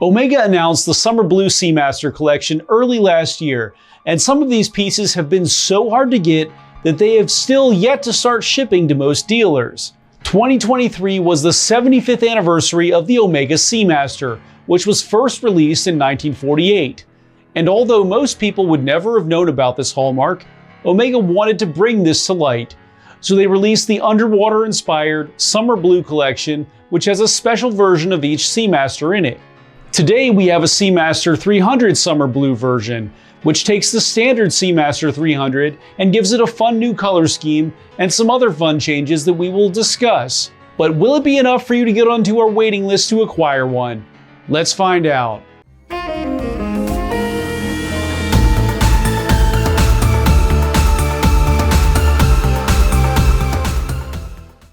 Omega announced the Summer Blue Seamaster collection early last year, and some of these pieces have been so hard to get that they have still yet to start shipping to most dealers. 2023 was the 75th anniversary of the Omega Seamaster, which was first released in 1948. And although most people would never have known about this hallmark, Omega wanted to bring this to light. So they released the underwater-inspired Summer Blue collection, which has a special version of each Seamaster in it. Today we have a Seamaster 300 Summer Blue version, which takes the standard Seamaster 300 and gives it a fun new color scheme and some other fun changes that we will discuss. But will it be enough for you to get onto our waiting list to acquire one? Let's find out.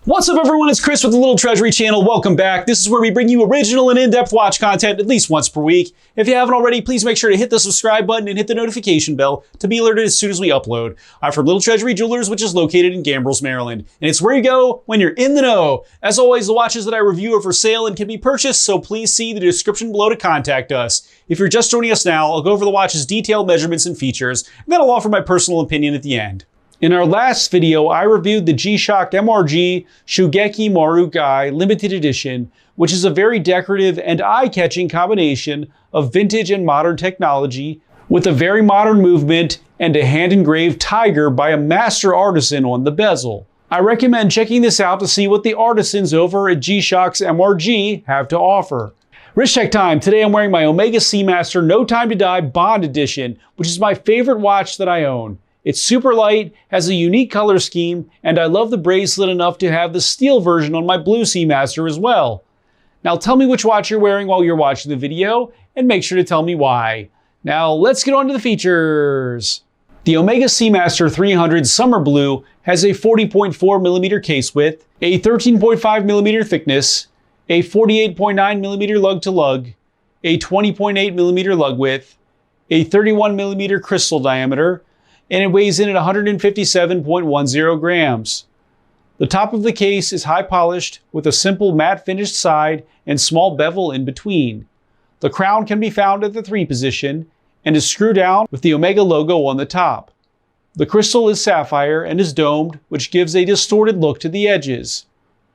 What's up everyone, it's Chris with the Little Treasury channel. Welcome back. This is where we bring you original and in-depth watch content at least once per week. If you haven't already, please make sure to hit the subscribe button and hit the notification bell to be alerted as soon as we upload. I'm from Little Treasury Jewelers, which is located in Gambrills, Maryland. And it's where you go when you're in the know. As always, the watches that I review are for sale and can be purchased, so please see the description below to contact us. If you're just joining us now, I'll go over the watch's detailed measurements and features, and then I'll offer my personal opinion at the end. In our last video, I reviewed the G-Shock MRG Shugeki Maru Gai Limited Edition, which is a very decorative and eye-catching combination of vintage and modern technology with a very modern movement and a hand-engraved tiger by a master artisan on the bezel. I recommend checking this out to see what the artisans over at G-Shock's MRG have to offer. Wrist check time. Today I'm wearing my Omega Seamaster No Time to Die Bond Edition, which is my favorite watch that I own. It's super light, has a unique color scheme, and I love the bracelet enough to have the steel version on my Blue Seamaster as well. Now tell me which watch you're wearing while you're watching the video, and make sure to tell me why. Now let's get on to the features. The Omega Seamaster 300 Summer Blue has a 40.4mm case width, a 13.5mm thickness, a 48.9mm lug-to-lug, a 20.8mm lug width, a 31mm crystal diameter, and it weighs in at 157.10 grams. The top of the case is high polished with a simple matte finished side and small bevel in between. The crown can be found at the 3 position and is screwed down with the Omega logo on the top. The crystal is sapphire and is domed, which gives a distorted look to the edges.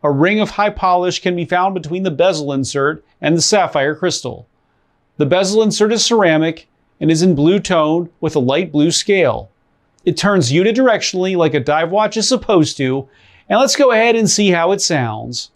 A ring of high polish can be found between the bezel insert and the sapphire crystal. The bezel insert is ceramic and is in blue tone with a light blue scale. It turns unidirectionally like a dive watch is supposed to, and let's go ahead and see how it sounds.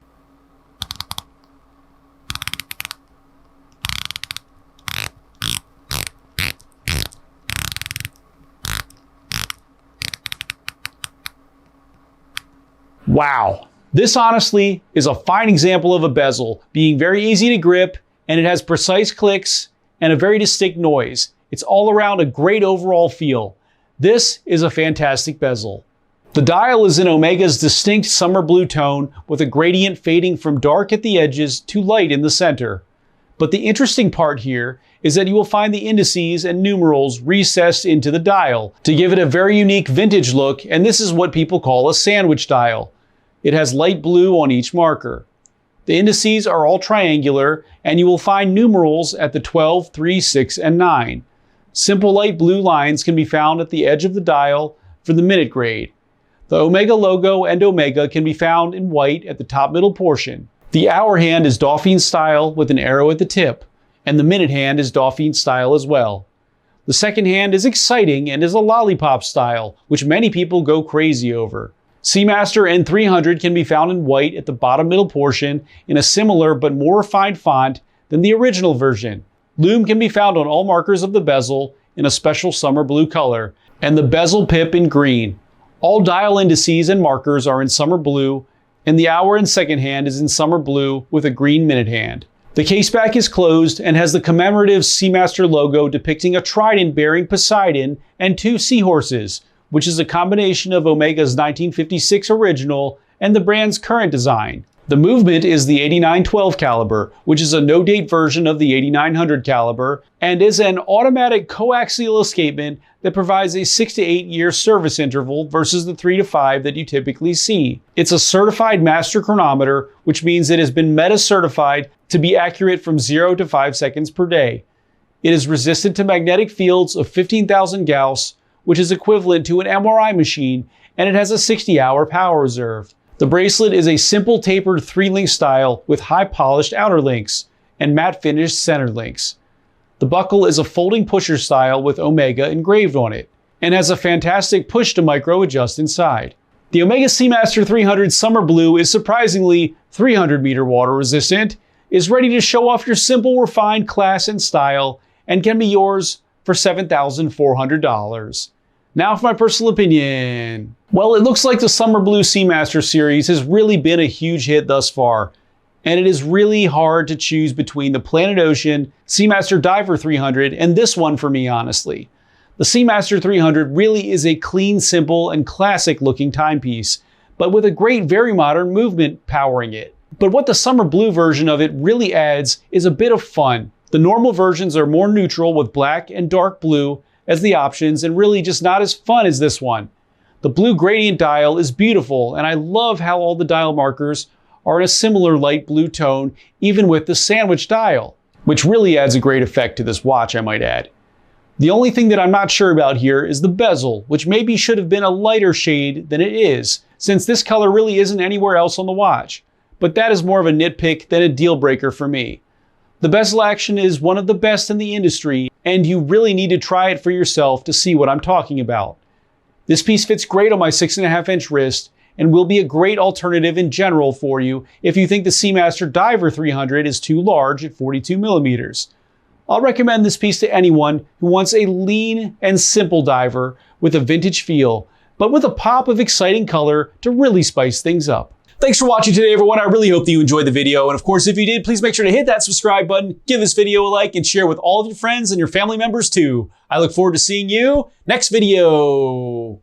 Wow, this honestly is a fine example of a bezel being very easy to grip, and it has precise clicks and a very distinct noise. It's all around a great overall feel. This is a fantastic bezel. The dial is in Omega's distinct summer blue tone with a gradient fading from dark at the edges to light in the center. But the interesting part here is that you will find the indices and numerals recessed into the dial to give it a very unique vintage look, and this is what people call a sandwich dial. It has light blue on each marker. The indices are all triangular, and you will find numerals at the 12, 3, 6, and 9. Simple light blue lines can be found at the edge of the dial for the minute grade. The Omega logo and Omega can be found in white at the top middle portion. The hour hand is Dauphine style with an arrow at the tip, and the minute hand is Dauphine style as well. The second hand is exciting and is a lollipop style, which many people go crazy over. Seamaster N300 can be found in white at the bottom middle portion in a similar but more refined font than the original version. Lume can be found on all markers of the bezel in a special summer blue color, and the bezel pip in green. All dial indices and markers are in summer blue, and the hour and second hand is in summer blue with a green minute hand. The case back is closed and has the commemorative Seamaster logo depicting a trident-bearing Poseidon and 2 seahorses, which is a combination of Omega's 1956 original and the brand's current design. The movement is the 8912 caliber, which is a no-date version of the 8900 caliber, and is an automatic coaxial escapement that provides a 6 to 8 year service interval versus the 3 to 5 that you typically see. It's a certified master chronometer, which means it has been meta-certified to be accurate from 0 to 5 seconds per day. It is resistant to magnetic fields of 15,000 Gauss, which is equivalent to an MRI machine, and it has a 60-hour power reserve. The bracelet is a simple tapered 3-link style with high polished outer links and matte finished center links. The buckle is a folding pusher style with Omega engraved on it, and has a fantastic push to micro adjust inside. The OMEGA Seamaster 300 Summer Blue is surprisingly 300 meter water resistant, is ready to show off your simple, refined class and style, and can be yours for $7,400. Now for my personal opinion. Well, it looks like the Summer Blue Seamaster series has really been a huge hit thus far, and it is really hard to choose between the Planet Ocean Seamaster Diver 300 and this one for me, honestly. The Seamaster 300 really is a clean, simple, and classic looking timepiece, but with a great, very modern movement powering it. But what the Summer Blue version of it really adds is a bit of fun. The normal versions are more neutral with black and dark blue as the options, and really just not as fun as this one. The blue gradient dial is beautiful, and I love how all the dial markers are in a similar light blue tone, even with the sandwich dial, which really adds a great effect to this watch, I might add. The only thing that I'm not sure about here is the bezel, which maybe should have been a lighter shade than it is, since this color really isn't anywhere else on the watch. But that is more of a nitpick than a deal breaker for me. The bezel action is one of the best in the industry, and you really need to try it for yourself to see what I'm talking about. This piece fits great on my 6.5-inch wrist and will be a great alternative in general for you if you think the Seamaster Diver 300 is too large at 42 millimeters. I'll recommend this piece to anyone who wants a lean and simple diver with a vintage feel, but with a pop of exciting color to really spice things up. Thanks for watching today, everyone. I really hope that you enjoyed the video. And of course, if you did, please make sure to hit that subscribe button, give this video a like, and share with all of your friends and your family members too. I look forward to seeing you next video.